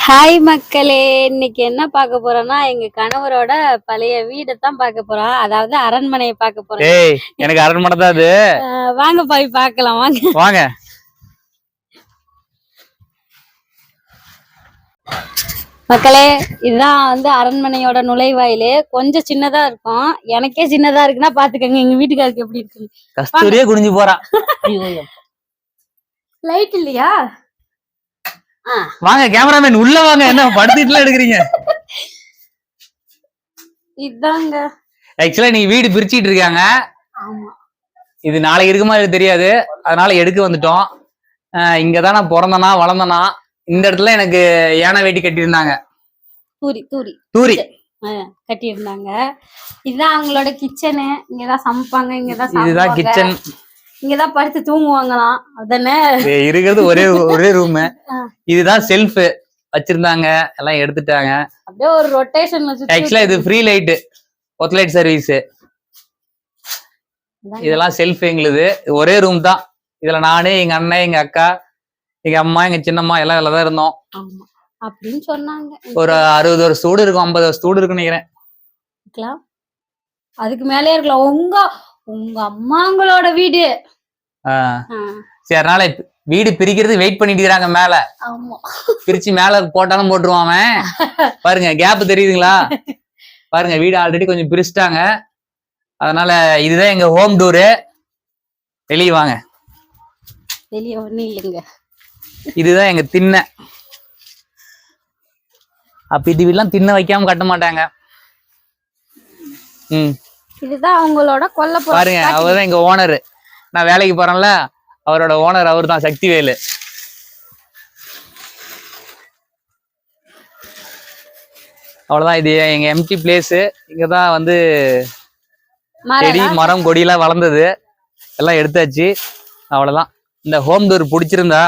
Hi மக்களே, இன்னைக்கு என்ன பார்க்க போறோம்னா எங்க கணவரோட பழைய வீடை தான் பார்க்க போறோம். அதாவது அரண்மனையை பார்க்க போறோம். ஏய், எனக்கு அரண்மனை தான் அது. வாங்க போய் பார்க்கலாம். வாங்க வாங்க. மக்களே, இதுதான் வந்து அரண்மனையோட நுழைவாயிலு. கொஞ்சம் சின்னதா இருக்கும். எனக்கே சின்னதா இருக்குன்னா பாத்துக்கங்க எங்க வீட்டுக்காருக்கு எப்படி இருக்கு. கஸ்தூரியே குனிஞ்சு போறா. லைட் இல்லையா? வாங்க கேமராமேன் உள்ள வாங்க. என்ன படுத்துட்டுலாம் எடுக்கிறீங்க? இதாங்க ஆக்சுவலா நீங்க வீடு பிரிச்சுட்டு இருக்காங்க. இது நாளைக்கு இருக்குமா எனக்கு தெரியாது, அதனால எடுக்க வந்துட்டோம். இங்கதான் நான் பிறந்தனா வளர்ந்தனா. இந்த இடத்துல எனக்கு யானை வேட்டி கட்டியிருந்தாங்க. தூரி தூரி தூரி கட்டி இருந்தாங்க. இதுதான் அவங்களோட கிச்சனு. இங்கதான் சமைப்பாங்க, இங்கதான் இதுதான் கிச்சன். இங்கதான் படுத்து தூங்குவாங்களாம். அதானே இருக்கிறது ஒரே ரூம். இதுதான் செல்ஃப் வச்சிருந்தாங்க, எல்லாம் எடுத்துட்டாங்க. அப்படியே ஒரு ரொட்டேஷன். ஆக்சுவலா இது ஃப்ரீ லைட், ஒத் லைட் சர்வீஸ். இதெல்லாம் செல்ஃப் எங்களுது. ஒரே ரூம் தான். இதுல நானு, எங்க அண்ணன், எங்க அக்கா, எங்க அம்மா, எங்க சின்னம்மா எல்லாம் இதுல தான் இருந்தோம். அப்படின்னு சொன்னாங்க. ஒரு 60 வருஷம் சூடு இருக்கும், 50 வருஷம் சூடு இருக்குன்னு நினைக்கிறேன். அதுக்கு மேலே இருக்கலாம். உங்க அம்மாங்களோட வீடு. சரி, அதனால வீடு பிரிக்கிறது வெயிட் பண்ணிட்டு இருக்காங்க மேல. பிரிச்சு மேல போட்டாலும் போட்டுருவான் அவன். பாருங்க கேப் தெரியுதுங்களா? பாருங்க வீடு ஆல்ரெடி கொஞ்சம் பிரிச்சுட்டாங்க. அதனால இதுதான் எங்க ஹோம் டூரு. வெளியே வாங்க. வெளியே ஒண்ணும் இல்லைங்க. இதுதான் எங்க திண்ணை. அப்ப இது வீடெல்லாம் திண்ணை வைக்காம கட்ட மாட்டாங்க. இதுதான் அவங்களோட கொல்ல. பாருங்க, அவர்தான் எங்க ஓனரு. நான் வேலைக்கு போறேன்ல, அவரோட ஓனர் அவர் தான், சக்திவேலு. அவ்வளவுதான். இது எங்க எம்டி பிளேஸ். இங்கதான் வந்து செடி மரம் கொடியெல்லாம் வளர்ந்தது. எல்லாம் எடுத்தாச்சு. அவ்வளவுதான். இந்த ஹோம் டூர் பிடிச்சிருந்தா